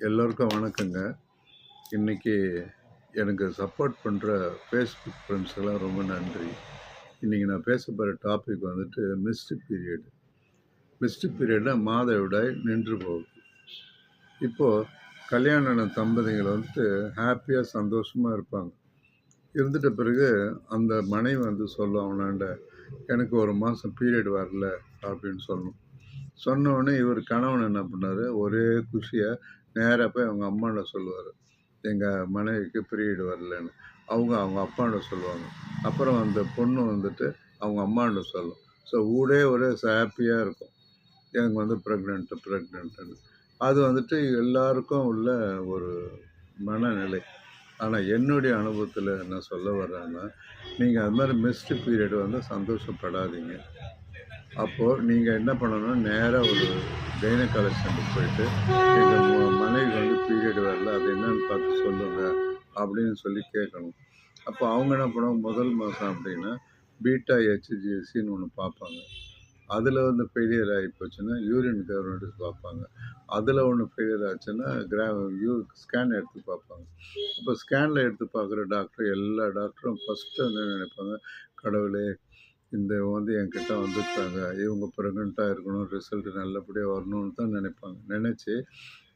எல்லோருக்கும் வணக்கங்க. இன்னைக்கு எனக்கு சப்போர்ட் பண்ணுற ஃபேஸ்புக் ஃப்ரெண்ட்ஸ்க்கெல்லாம் ரொம்ப நன்றி. இன்றைக்கி நான் பேச போகிற டாபிக் வந்துட்டு மிஸ்டு பீரியட். மிஸ்டு பீரியட்னா மாதவிடாய் நின்று போகுது. இப்போது கல்யாணம் ஆன தம்பதிகள் வந்துட்டு ஹாப்பியாக சந்தோஷமாக இருப்பாங்க. இருந்துட்ட பிறகு அந்த மனைவி வந்து சொல்லும் அவனாண்ட, எனக்கு ஒரு மாதம் பீரியட் வரல அப்படின்னு சொல்லணும். சொன்ன உடனே இவர் கணவன் என்ன பண்ணார், ஒரே குஷியாக நேராக போய் அவங்க அம்மாண்ட சொல்லுவார், எங்கள் மனைவிக்கு பீரியட் வரலன்னு. அவங்க அப்பாண்ட சொல்லுவாங்க. அப்புறம் அந்த பொண்ணு வந்துட்டு அவங்க அம்மாண்ட சொல்லும். ஸோ ஊரே ஒரே ஹாப்பியாக இருக்கும், எனக்கு வந்து ப்ரெக்னென்ட்டுன்னு. அது வந்துட்டு எல்லாருக்கும் உள்ள ஒரு மனநிலை. ஆனால் என்னுடைய அனுபவத்தில் என்ன சொல்ல வர்றேன்னா, நீங்கள் அது மாதிரி மிஸ்டு பீரியட் வந்து சந்தோஷப்படாதீங்க. அப்போது நீங்கள் என்ன பண்ணணும்னா, நேராக ஒரு கைனகாலஜிஸ்ட்டுக்கு போயிட்டு, எங்கள் மனைவிக்கு வந்து பீரியட் வரல, அது என்னன்னு பார்த்து சொல்லுங்கள் அப்படின்னு சொல்லி கேட்கணும். அப்போ அவங்க என்ன பண்ணுவாங்க, முதல் மாதம் அப்படின்னா பீட்டா ஹெச்ஜிஎஸ்சின்னு ஒன்று பார்ப்பாங்க. அதில் வந்து ஃபெயிலியர் ஆகி போச்சுன்னா யூரின் கவர்மெண்ட்டுக்கு பார்ப்பாங்க. அதில் ஒன்று ஃபெயிலியர் ஆச்சுன்னா ஸ்கேன் எடுத்து பார்ப்பாங்க. இப்போ ஸ்கேனில் எடுத்து பார்க்குற டாக்டர், எல்லா டாக்டரும் ஃபஸ்ட்டு என்ன நினைப்பாங்க, கடவுளே இந்த வந்து என்கிட்ட வந்துருக்காங்க, இவங்க ப்ரெக்னெண்ட்டாக இருக்கணும், ரிசல்ட் நல்லபடியாக வரணும்னு தான் நினைப்பாங்க. நினச்சி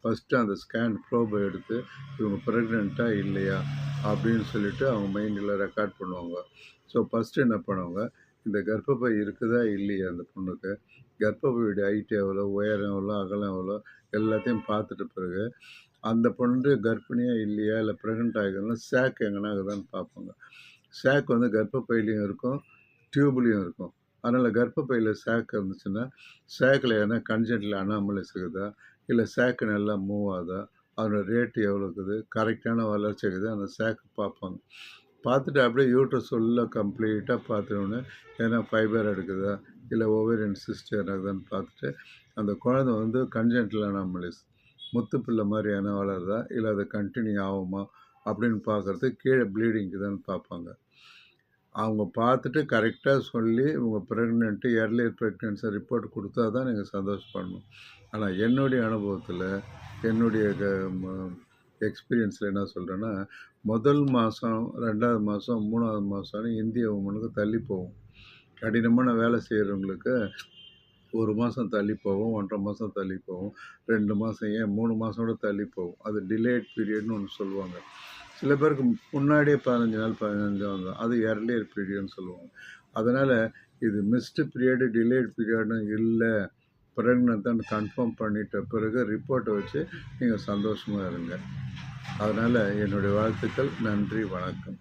ஃபஸ்ட்டு அந்த ஸ்கேன் ப்ரோபை எடுத்து இவங்க ப்ரெக்னெண்ட்டாக இல்லையா அப்படின்னு சொல்லிவிட்டு அவங்க மைண்டில் ரெக்கார்ட் பண்ணுவாங்க. ஸோ ஃபஸ்ட்டு என்ன பண்ணுவாங்க, இந்த கர்ப்பப்பை இருக்குதா இல்லையா அந்த பொண்ணுக்கு, கர்ப்பப்பையுடைய ஹைட் எவ்வளோ, உயரம் எவ்வளோ, அகலம் எவ்வளோ, எல்லாத்தையும் பார்த்துட்ட பிறகு அந்த பொண்ணு கர்ப்பிணியாக இல்லையா இல்லை ப்ரெக்னென்ட் ஆகிருந்தாலும் சேக் எங்கன்னா இருக்குதான்னு பார்ப்பாங்க. சேக் வந்து கர்ப்பப்பையிலையும் இருக்கும், டியூப்லேயும் இருக்கும். அதனால் கர்ப்பப்பையில் சேக் இருந்துச்சுன்னா, சேக்கில் எதனா கன்ஜென்டில் அனாமலிஸ் இருக்குதா, இல்லை சேக்கு நல்லா மூவ் ஆகுதா, அதோட ரேட்டு எவ்வளோ இருக்குது, கரெக்டான வளர்ச்சி இருக்குது, அந்த சேக்கு பார்ப்பாங்க. பார்த்துட்டு அப்படியே யூட்ரஸ் ஃபுல்லாக கம்ப்ளீட்டாக பார்த்துட்டோன்னே ஏன்னா ஃபைபர் எடுக்குதா, இல்லை ஓவேரியன் சிஸ்ட் இருக்குதான்னு பார்த்துட்டு, அந்த குழந்தை வந்து கன்ஜென்டில் அனாமலிஸ் முத்துப்பிள்ளை மாதிரி எதனா வளருதா, இல்லை அது கண்டினியூ ஆகுமா அப்படின்னு பார்க்குறதுக்கு கீழே ப்ளீடிங் இருக்குதான்னு பார்ப்பாங்க. அவங்க பார்த்துட்டு கரெக்டாக சொல்லி இவங்க ப்ரெக்னென்ட்டு ஏர்லியர் ப்ரெக்னென்சி ரிப்போர்ட் கொடுத்தா தான் நீங்கள் சந்தோஷப்படணும். ஆனால் என்னுடைய அனுபவத்தில், என்னுடைய எக்ஸ்பீரியன்ஸில் என்ன சொல்கிறேன்னா, முதல் மாதம், 2வது மாதம், 3வது மாதம்னு இந்திய உமனுக்கு தள்ளி போகும். கடினமான வேலை செய்கிறவங்களுக்கு 1 மாதம் தள்ளி போகும், 1½ மாதம் தள்ளி போகும், 2 மாதம், ஏன் 3 மாதம் கூட தள்ளி போகும். அது டிலேட் பீரியட்னு ஒன்று சொல்லுவாங்க. சில பேருக்கு முன்னாடியே 15 நாள் 15 வந்துடும், அது ஏர்லியர் பீரியட்னு சொல்லுவாங்க. அதனால் இது மிஸ்டு பீரியடு, டிலேட் பீரியட்னு இல்லை, ப்ரெக்னென்ட் கன்ஃபார்ம் பண்ணிட்ட பிறகு ரிப்போர்ட்டை வச்சு நீங்கள் சந்தோஷமாக இருங்க. அதனால் என்னுடைய வாழ்த்துக்கள். நன்றி, வணக்கம்.